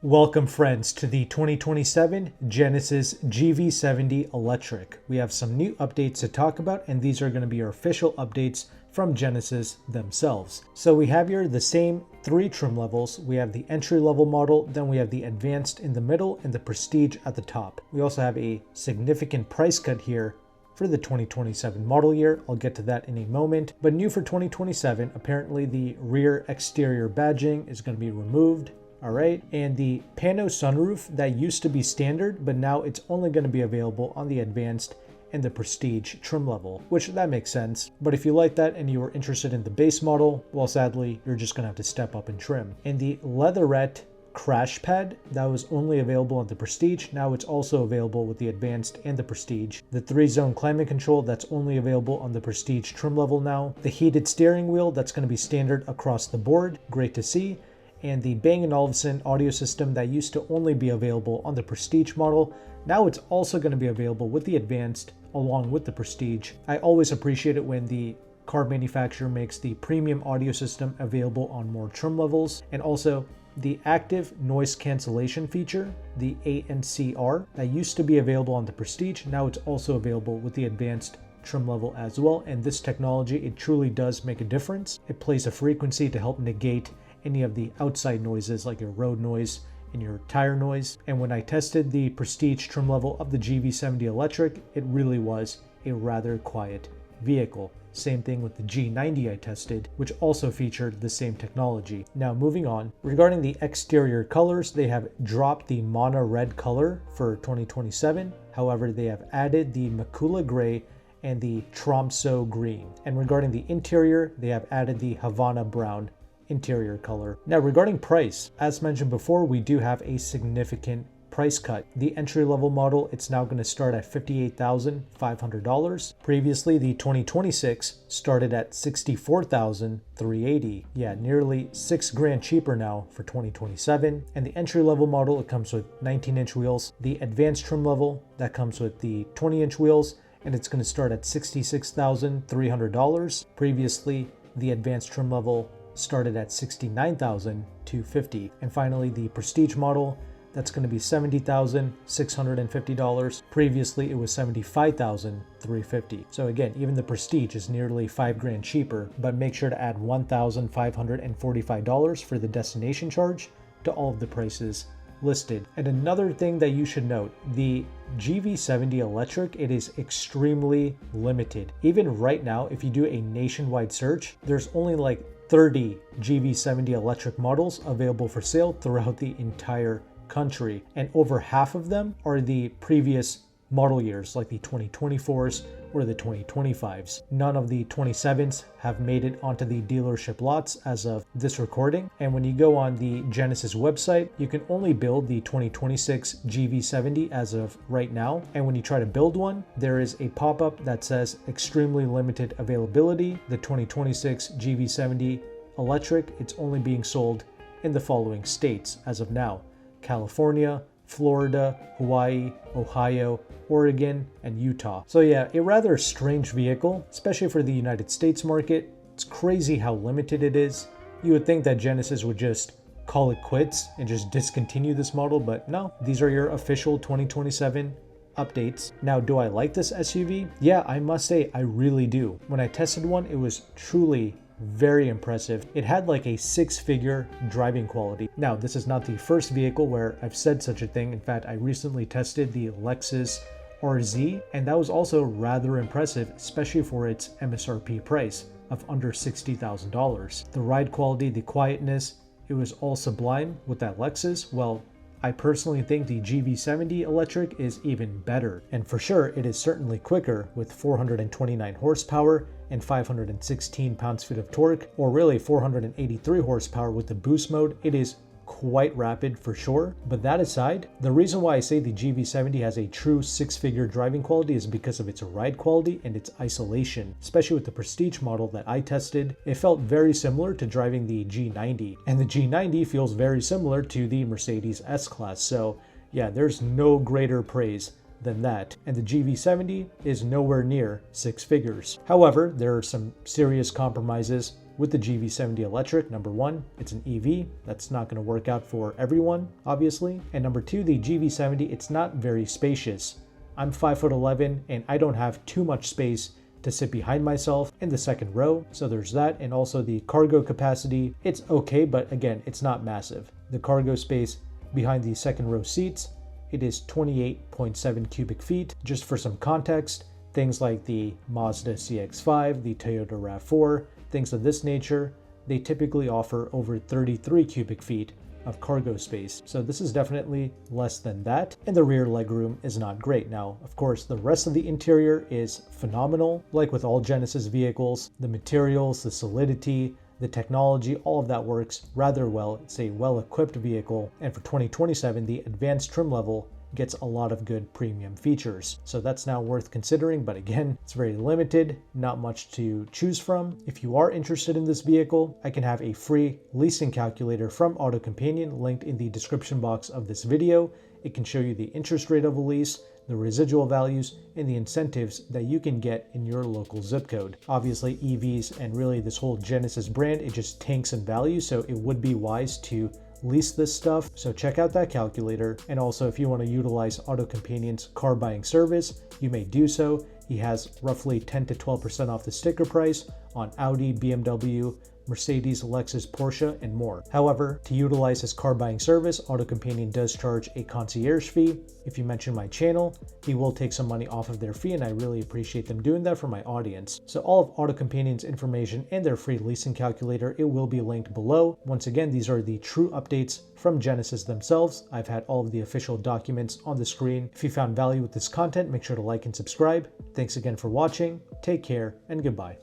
Welcome friends to the 2027 Genesis GV70 Electric. We have some new updates to talk about, and these are going to be our official updates from Genesis themselves. So we have here the same three trim levels. We have the entry level model, then we have the advanced in the middle, and the prestige at the top. We also have a significant price cut here for the 2027 model year. I'll get to that in a moment. But new for 2027, apparently the rear exterior badging is going to be removed. All right, and the pano sunroof that used to be standard, but now it's only going to be available on the advanced and the prestige trim level, which that makes sense. But if you like that and you were interested in the base model, well, sadly, you're just going to have to step up in trim. And the leatherette crash pad that was only available on the prestige, now it's also available with the advanced and the prestige. The 3-zone climate control that's only available on the prestige trim level now. The heated steering wheel that's going to be standard across the board, great to see. And the Bang & Olufsen audio system that used to only be available on the Prestige model, now it's also going to be available with the Advanced along with the Prestige. I always appreciate it when the car manufacturer makes the premium audio system available on more trim levels, and also the active noise cancellation feature, the ANCR, that used to be available on the Prestige, now it's also available with the Advanced trim level as well. And this technology, it truly does make a difference. It plays a frequency to help negate any of the outside noises like your road noise and your tire noise. And when I tested the prestige trim level of the GV70 Electric, it really was a rather quiet vehicle. Same thing with the G90 I tested, which also featured the same technology. Now moving on, regarding the exterior colors, they have dropped the Mana Red color for 2027. However, they have added the Macula Gray and the Tromso Green. And regarding the interior, they have added the Havana Brown interior color. Now regarding price, as mentioned before, we do have a significant price cut. The entry level model, it's now going to start at $58,500. Previously, the 2026 started at $64,380. Yeah, nearly $6,000 cheaper now for 2027. And the entry level model, it comes with 19-inch wheels. The advanced trim level, that comes with the 20-inch wheels, and it's going to start at $66,300. Previously, the advanced trim level started at $69,250. And finally, the prestige model, that's going to be $70,650. Previously, it was $75,350. So again, even the prestige is nearly $5,000 cheaper, but make sure to add $1,545 for the destination charge to all of the prices listed. And another thing that you should note, the GV70 Electric, it is extremely limited. Even right now, if you do a nationwide search, there's only like 30 GV70 electric models available for sale throughout the entire country. And over half of them are the previous model years, like the 2024s or the 2025s. None of the 27s have made it onto the dealership lots as of this recording. And when you go on the Genesis website, you can only build the 2026 GV70 as of right now. And when you try to build one, there is a pop-up that says extremely limited availability. The 2026 GV70 Electric, it's only being sold in the following states as of now: California, Florida, Hawaii, Ohio, Oregon, and Utah. So yeah, a rather strange vehicle, especially for the United States market. It's crazy how limited it is. You would think that Genesis would just call it quits and just discontinue this model, but no, these are your official 2027 updates. Now, do I like this SUV? Yeah, I must say I really do. When I tested one, it was truly very impressive. It had like a 6-figure driving quality. Now, this is not the first vehicle where I've said such a thing. In fact, I recently tested the Lexus RZ, and that was also rather impressive, especially for its MSRP price of under $60,000. The ride quality, the quietness, it was all sublime with that Lexus. Well, I personally think the GV70 Electric is even better. And for sure, it is certainly quicker with 429 horsepower and 516 pounds-feet of torque, or really 483 horsepower with the boost mode. It is quite rapid for sure. But that aside, the reason why I say the GV70 has a true 6-figure driving quality is because of its ride quality and its isolation. Especially with the Prestige model that I tested, it felt very similar to driving the G90. And the G90 feels very similar to the Mercedes S-Class. So yeah, there's no greater praise than that. And the GV70 is nowhere near 6 figures. However, there are some serious compromises with the GV70 electric. Number one, it's an EV. That's not going to work out for everyone, obviously. And number two, the GV70, it's not very spacious. I'm 5'11" and I don't have too much space to sit behind myself in the second row. So there's that. And also the cargo capacity, it's okay, but again, it's not massive. The cargo space behind the second row seats, it is 28.7 cubic feet. Just for some context, things like the Mazda CX-5, the Toyota RAV4, things of this nature, they typically offer over 33 cubic feet of cargo space. So this is definitely less than that. And the rear legroom is not great. Now, of course, the rest of the interior is phenomenal. Like with all Genesis vehicles, the materials, the solidity, the technology, all of that works rather well. It's a well-equipped vehicle. And for 2027, the advanced trim level gets a lot of good premium features. So that's now worth considering, but again, it's very limited, not much to choose from. If you are interested in this vehicle, I can have a free leasing calculator from AutoCompanion linked in the description box of this video. It can show you the interest rate of a lease, the residual values, and the incentives that you can get in your local zip code. Obviously, EVs and really this whole Genesis brand, it just tanks in value, so it would be wise to lease this stuff. So check out that calculator. And also, if you want to utilize AutoCompanion's car buying service, you may do so. He has roughly 10 to 12% off the sticker price on Audi, BMW, Mercedes, Lexus, Porsche, and more. However, to utilize his car buying service, AutoCompanion does charge a concierge fee. If you mention my channel, he will take some money off of their fee, and I really appreciate them doing that for my audience. So all of AutoCompanion's information and their free leasing calculator, it will be linked below. Once again, these are the true updates from Genesis themselves. I've had all of the official documents on the screen. If you found value with this content, make sure to like and subscribe. Thanks again for watching. Take care and goodbye.